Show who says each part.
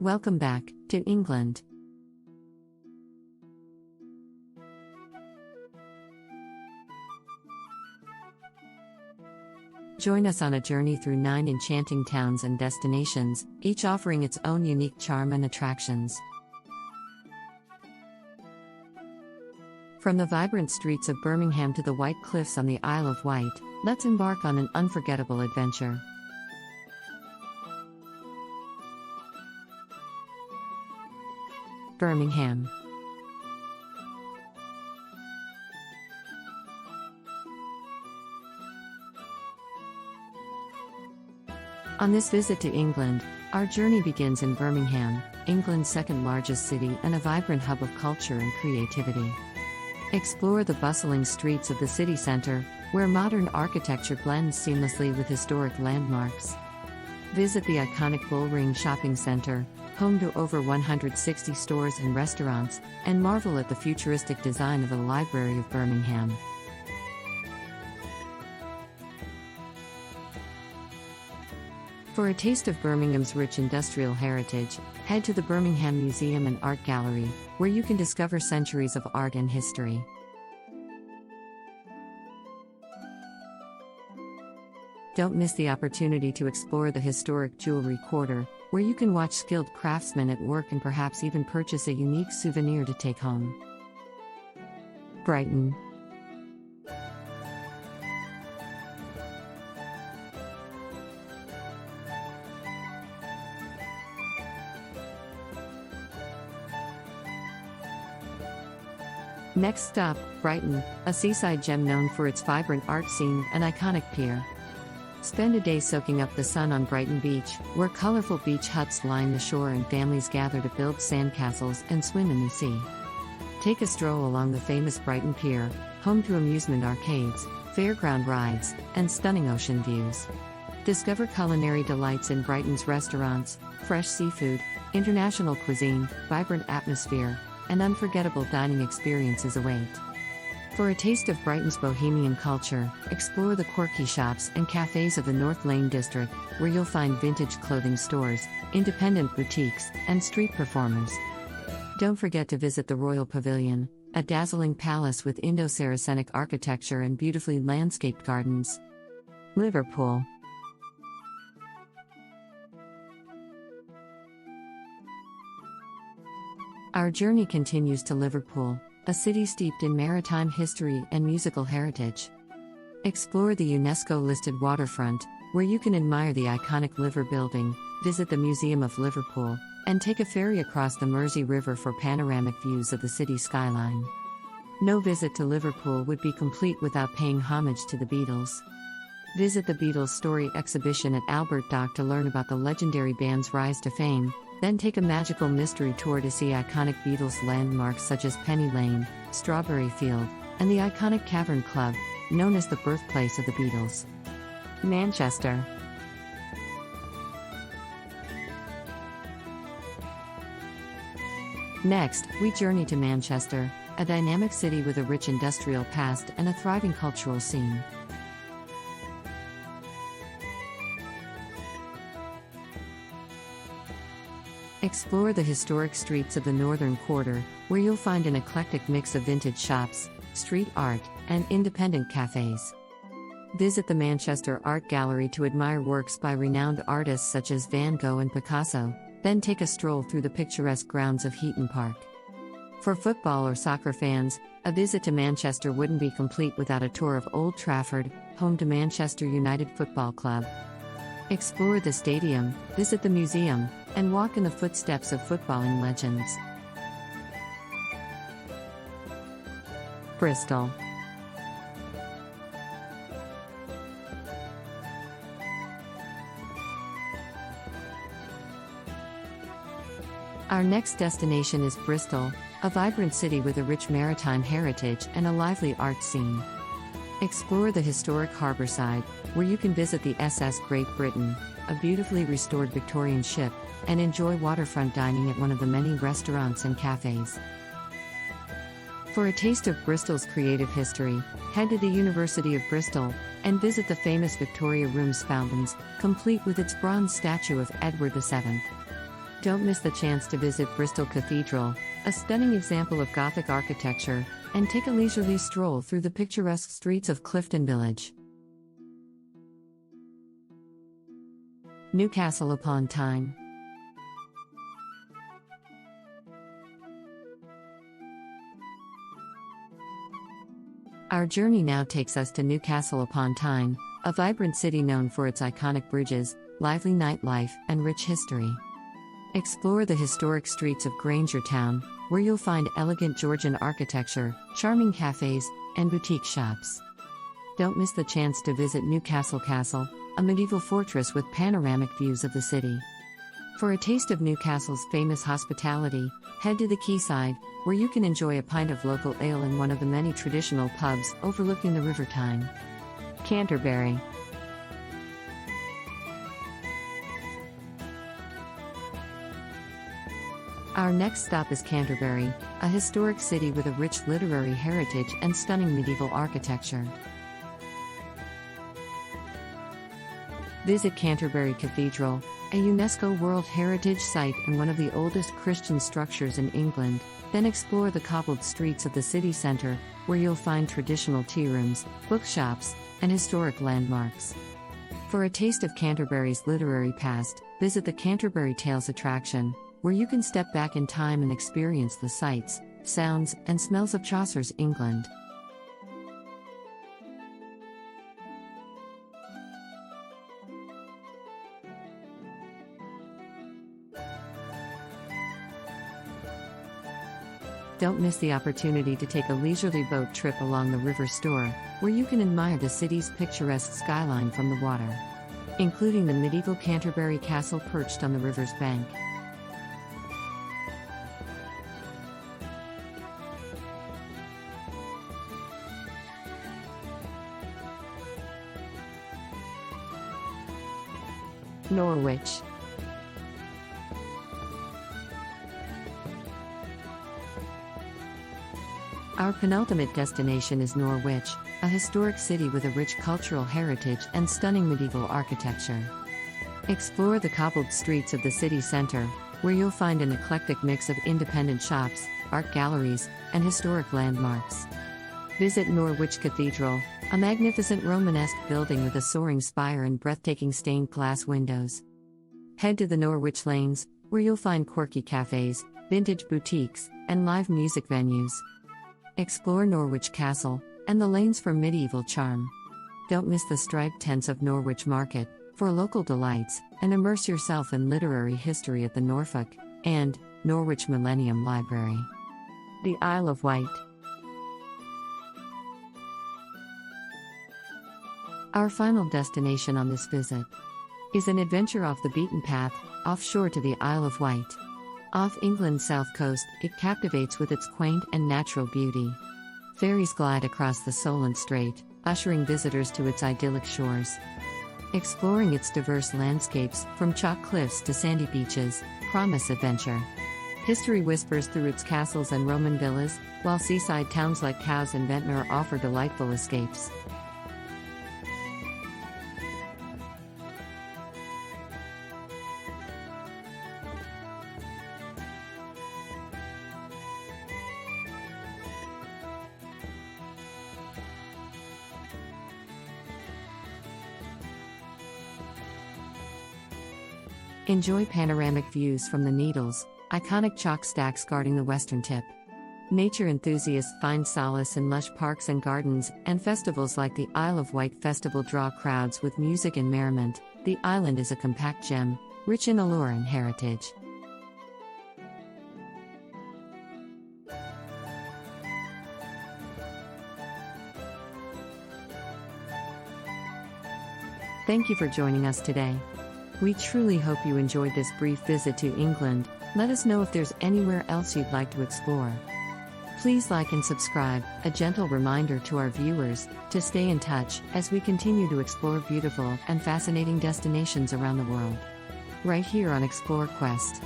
Speaker 1: Welcome back to England. Join us on a journey through 9 enchanting towns and destinations, each offering its own unique charm and attractions. From the vibrant streets of Birmingham to the white cliffs on the Isle of Wight, let's embark on an unforgettable adventure. Birmingham. On this visit to England, our journey begins in Birmingham, England's second largest city and a vibrant hub of culture and creativity. Explore the bustling streets of the city centre, where modern architecture blends seamlessly with historic landmarks. Visit the iconic Bullring Shopping Centre, home to over 160 stores and restaurants, and marvel at the futuristic design of the Library of Birmingham. For a taste of Birmingham's rich industrial heritage, head to the Birmingham Museum and Art Gallery, where you can discover centuries of art and history. Don't miss the opportunity to explore the historic Jewellery Quarter, where you can watch skilled craftsmen at work and perhaps even purchase a unique souvenir to take home. Brighton. Next stop, Brighton, a seaside gem known for its vibrant art scene and iconic pier. Spend a day soaking up the sun on Brighton Beach, where colorful beach huts line the shore and families gather to build sandcastles and swim in the sea. Take a stroll along the famous Brighton Pier, home to amusement arcades, fairground rides, and stunning ocean views. Discover culinary delights in Brighton's restaurants, fresh seafood, international cuisine, vibrant atmosphere, and unforgettable dining experiences await. For a taste of Brighton's bohemian culture, explore the quirky shops and cafes of the North Lane district, where you'll find vintage clothing stores, independent boutiques, and street performers. Don't forget to visit the Royal Pavilion, a dazzling palace with Indo-Saracenic architecture and beautifully landscaped gardens. Liverpool. Our journey continues to Liverpool, a city steeped in maritime history and musical heritage. Explore the UNESCO-listed waterfront, where you can admire the iconic Liver Building, visit the Museum of Liverpool, and take a ferry across the Mersey River for panoramic views of the city skyline. No visit to Liverpool would be complete without paying homage to the Beatles. Visit the Beatles Story exhibition at Albert Dock to learn about the legendary band's rise to fame. Then take a magical mystery tour to see iconic Beatles landmarks such as Penny Lane, Strawberry Field, and the iconic Cavern Club, known as the birthplace of the Beatles. Manchester. Next, we journey to Manchester, a dynamic city with a rich industrial past and a thriving cultural scene. Explore the historic streets of the Northern Quarter, where you'll find an eclectic mix of vintage shops, street art, and independent cafes. Visit the Manchester Art Gallery to admire works by renowned artists such as Van Gogh and Picasso, then take a stroll through the picturesque grounds of Heaton Park. For football or soccer fans, a visit to Manchester wouldn't be complete without a tour of Old Trafford, home to Manchester United Football Club. Explore the stadium, visit the museum, and walk in the footsteps of footballing legends. Bristol. Our next destination is Bristol, a vibrant city with a rich maritime heritage and a lively art scene. Explore the historic harborside, where you can visit the SS Great Britain, a beautifully restored Victorian ship, and enjoy waterfront dining at one of the many restaurants and cafes. For a taste of Bristol's creative history, head to the University of Bristol and visit the famous Victoria Rooms fountains, complete with its bronze statue of Edward VII. Don't miss the chance to visit Bristol Cathedral, a stunning example of Gothic architecture, and take a leisurely stroll through the picturesque streets of Clifton Village. Newcastle upon Tyne. Our journey now takes us to Newcastle upon Tyne, a vibrant city known for its iconic bridges, lively nightlife, and rich history. Explore the historic streets of Grainger Town, where you'll find elegant Georgian architecture, charming cafes, and boutique shops. Don't miss the chance to visit Newcastle Castle, a medieval fortress with panoramic views of the city. For a taste of Newcastle's famous hospitality, head to the quayside, where you can enjoy a pint of local ale in one of the many traditional pubs overlooking the River Tyne. Canterbury. Our next stop is Canterbury, a historic city with a rich literary heritage and stunning medieval architecture. Visit Canterbury Cathedral, a UNESCO World Heritage Site and one of the oldest Christian structures in England, then explore the cobbled streets of the city centre, where you'll find traditional tea rooms, bookshops, and historic landmarks. For a taste of Canterbury's literary past, visit the Canterbury Tales attraction, where you can step back in time and experience the sights, sounds, and smells of Chaucer's England. Don't miss the opportunity to take a leisurely boat trip along the River Stour, where you can admire the city's picturesque skyline from the water, including the medieval Canterbury Castle perched on the river's bank. Norwich. Our penultimate destination is Norwich, a historic city with a rich cultural heritage and stunning medieval architecture. Explore the cobbled streets of the city centre, where you'll find an eclectic mix of independent shops, art galleries, and historic landmarks. Visit Norwich Cathedral, a magnificent Romanesque building with a soaring spire and breathtaking stained glass windows. Head to the Norwich Lanes, where you'll find quirky cafes, vintage boutiques, and live music venues. Explore Norwich Castle and the lanes for medieval charm. Don't miss the striped tents of Norwich Market for local delights, and immerse yourself in literary history at the Norfolk and Norwich Millennium Library. The Isle of Wight. Our final destination on this visit is an adventure off the beaten path, offshore to the Isle of Wight. Off England's south coast, it captivates with its quaint and natural beauty. Ferries glide across the Solent Strait, ushering visitors to its idyllic shores. Exploring its diverse landscapes, from chalk cliffs to sandy beaches, promise adventure. History whispers through its castles and Roman villas, while seaside towns like Cowes and Ventnor offer delightful escapes. Enjoy panoramic views from the Needles, iconic chalk stacks guarding the western tip. Nature enthusiasts find solace in lush parks and gardens, and festivals like the Isle of Wight Festival draw crowds with music and merriment. The island is a compact gem, rich in allure and heritage. Thank you for joining us today. We truly hope you enjoyed this brief visit to England. Let us know if there's anywhere else you'd like to explore. Please like and subscribe, a gentle reminder to our viewers to stay in touch as we continue to explore beautiful and fascinating destinations around the world. Right here on Explore Quest.